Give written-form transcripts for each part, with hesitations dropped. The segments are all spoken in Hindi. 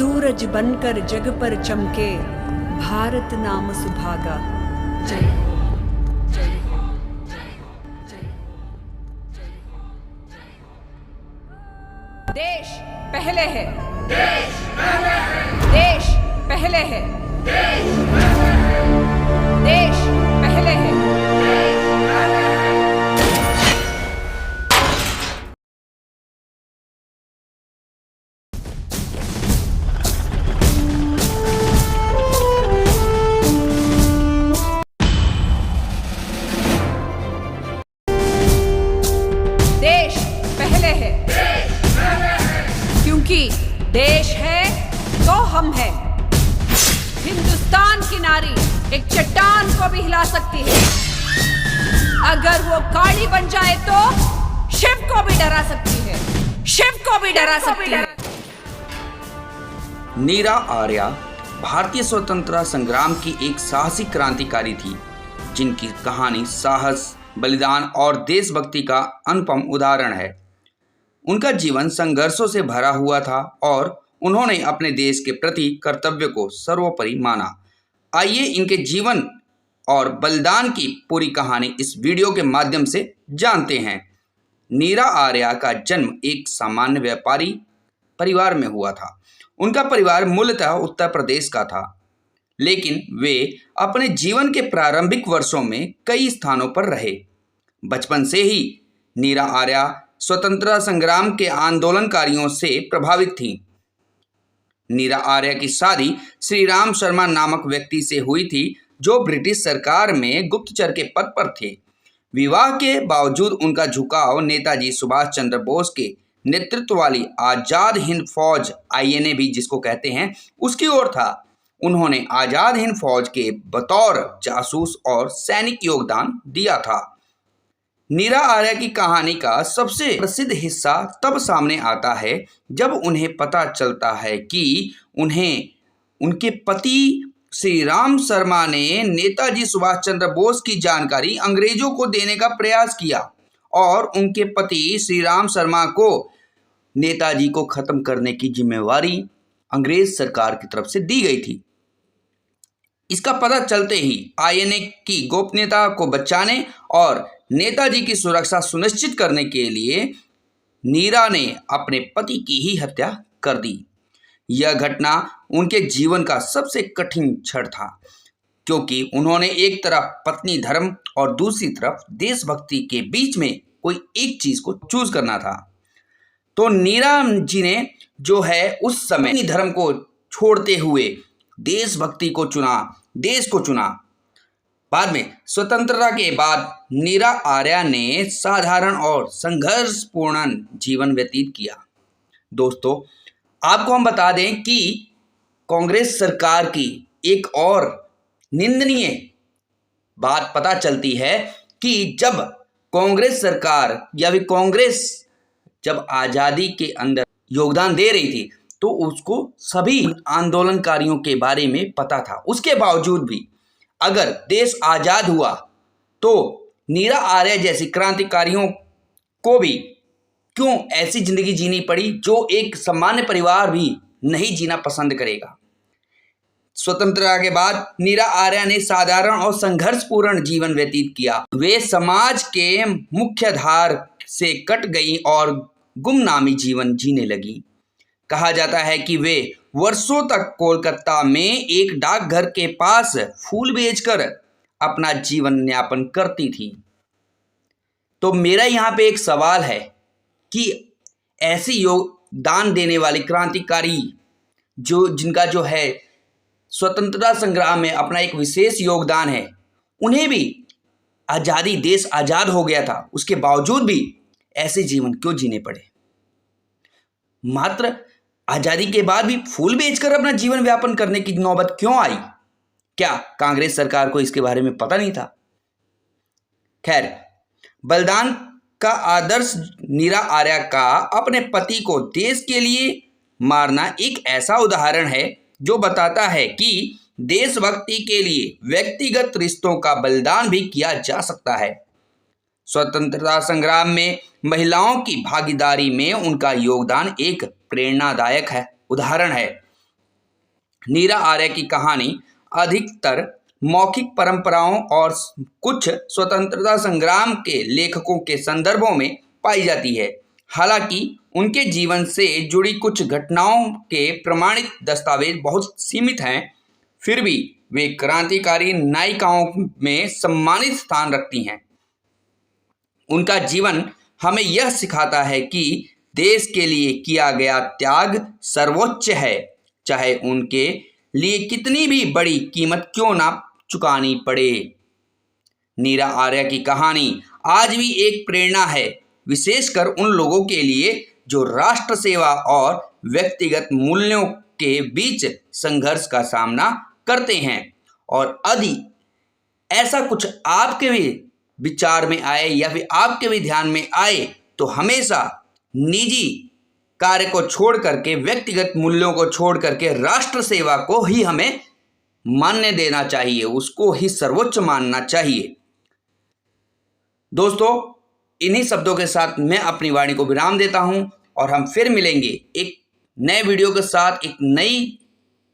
सूरज बनकर जग पर चमके, भारत नाम सुभागा। जय हो, जय हो, जय हो, जय हो, जय हो। देश पहले है, देश पहले है, देश पहले है, देश पहले है, देश पहले है, देश पहले है। देश पहले है, क्योंकि देश है तो हम हैं। हिंदुस्तान की नारी एक चट्टान को भी हिला सकती है। अगर वो काली बन जाए तो शिव को भी डरा सकती है, शिव को भी डरा सकती है। नीरा आर्या भारतीय स्वतंत्रता संग्राम की एक साहसी क्रांतिकारी थी, जिनकी कहानी साहस, बलिदान और देशभक्ति का अनुपम उदाहरण है। उनका जीवन संघर्षों से भरा हुआ था और उन्होंने अपने देश के प्रति कर्तव्य को सर्वोपरि माना। आइए इनके जीवन और बलिदान की पूरी कहानी इस वीडियो के माध्यम से जानते हैं। नीरा आर्या का जन्म एक सामान्य व्यापारी परिवार में हुआ था। उनका परिवार मूलतः उत्तर प्रदेश का था, लेकिन वे अपने जीवन के प्रारंभिक वर्षों में कई स्थानों पर रहे। बचपन से ही नीरा आर्या स्वतंत्रता संग्राम के आंदोलनकारियों से प्रभावित थीं। नीरा आर्या की शादी श्री राम शर्मा नामक व्यक्ति से हुई थी, जो ब्रिटिश सरकार में गुप्तचर के पद पर थे। विवाह के बावजूद उनका झुकाव नेताजी सुभाष चंद्र बोस के नेतृत्व वाली आज़ाद हिंद फौज, INA भी जिसको कहते हैं, उसकी ओर था। उन्होंने आज़ाद हिंद फौज के बतौर जासूस और सैनिक योगदान दिया था। नीरा आर्या की कहानी का सबसे प्रसिद्ध हिस्सा तब सामने आता है जब उन्हें पता चलता है कि उन्हें उनके पति श्री राम शर्मा ने नेताजी सुभाष चंद्र बोस की जानकारी अंग्रेजों को देने का प्रयास किया और उनके पति श्री राम शर्मा को नेताजी को खत्म करने की जिम्मेवारी अंग्रेज सरकार की तरफ से दी गई थी। इसका पता चलते ही INA की गोपनीयता को बचाने और नेताजी की सुरक्षा सुनिश्चित करने के लिए नीरा ने अपने पति की ही हत्या कर दी। यह घटना उनके जीवन का सबसे कठिन क्षण था, क्योंकि उन्होंने एक तरफ पत्नी धर्म और दूसरी तरफ देशभक्ति के बीच में कोई एक चीज को चूज करना था। तो नीरा जी ने जो है उस समय अपनी धर्म को छोड़ते हुए देशभक्ति को चुना, देश को चुना। बाद में स्वतंत्रता के बाद नीरा आर्या ने साधारण और संघर्षपूर्ण जीवन व्यतीत किया। दोस्तों, आपको हम बता दें कि कांग्रेस सरकार की एक और निंदनीय बात पता चलती है कि जब कांग्रेस सरकार या फिर कांग्रेस जब आज़ादी के अंदर योगदान दे रही थी, तो उसको सभी आंदोलनकारियों के बारे में पता था। उसके बावजूद भी अगर देश आज़ाद हुआ तो नीरा आर्या जैसी क्रांतिकारियों को भी क्यों ऐसी जिंदगी जीनी पड़ी जो एक सामान्य परिवार भी नहीं जीना पसंद करेगा। स्वतंत्रता के बाद नीरा आर्या ने साधारण और संघर्षपूर्ण जीवन व्यतीत किया। वे समाज के मुख्य धार से कट गई और गुमनामी जीवन जीने लगी। कहा जाता है कि वे वर्षों तक कोलकाता में एक डाकघर के पास फूल बेचकर अपना जीवन यापन करती थी। तो मेरा यहाँ पे एक सवाल है कि ऐसी योगदान देने वाली क्रांतिकारी जिनका जो है स्वतंत्रता संग्राम में अपना एक विशेष योगदान है, उन्हें भी आज़ादी, देश आज़ाद हो गया था, उसके बावजूद भी ऐसे जीवन क्यों जीने पड़े? मात्र आज़ादी के बाद भी फूल बेचकर अपना जीवन व्यापन करने की नौबत क्यों आई? क्या कांग्रेस सरकार को इसके बारे में पता नहीं था? खैर, बलिदान का आदर्श नीरा आर्या का अपने पति को देश के लिए मारना एक ऐसा उदाहरण है जो बताता है कि देशभक्ति के लिए व्यक्तिगत रिश्तों का बलिदान भी किया जा सकता है। स्वतंत्रता संग्राम में महिलाओं की भागीदारी में उनका योगदान एक प्रेरणादायक है उदाहरण है। नीरा आर्य की कहानी अधिकतर मौखिक परंपराओं और कुछ स्वतंत्रता संग्राम के लेखकों के संदर्भों में पाई जाती है। हालांकि उनके जीवन से जुड़ी कुछ घटनाओं के प्रमाणित दस्तावेज बहुत सीमित हैं, फिर भी वे क्रांतिकारी नायिकाओं में सम्मानित स्थान रखती हैं। उनका जीवन हमें यह सिखाता है कि देश के लिए किया गया त्याग सर्वोच्च है, चाहे उनके लिए कितनी भी बड़ी कीमत क्यों ना चुकानी पड़े। नीरा आर्य की कहानी आज भी एक प्रेरणा है, विशेषकर उन लोगों के लिए जो राष्ट्र सेवा और व्यक्तिगत मूल्यों के बीच संघर्ष का सामना करते हैं। और यदि ऐसा कुछ आपके भी विचार में आए या फिर आपके भी ध्यान में आए तो हमेशा निजी कार्य को छोड़ करके, व्यक्तिगत मूल्यों को छोड़ करके राष्ट्र सेवा को ही हमें मान्य देना चाहिए, उसको ही सर्वोच्च मानना चाहिए। दोस्तों, इन्हीं शब्दों के साथ मैं अपनी वाणी को विराम देता हूं और हम फिर मिलेंगे एक नए वीडियो के साथ, एक नई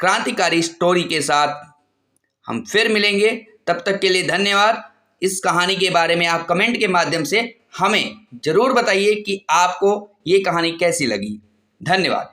क्रांतिकारी स्टोरी के साथ हम फिर मिलेंगे। तब तक के लिए धन्यवाद। इस कहानी के बारे में आप कमेंट के माध्यम से हमें जरूर बताइए कि आपको ये कहानी कैसी लगी। धन्यवाद।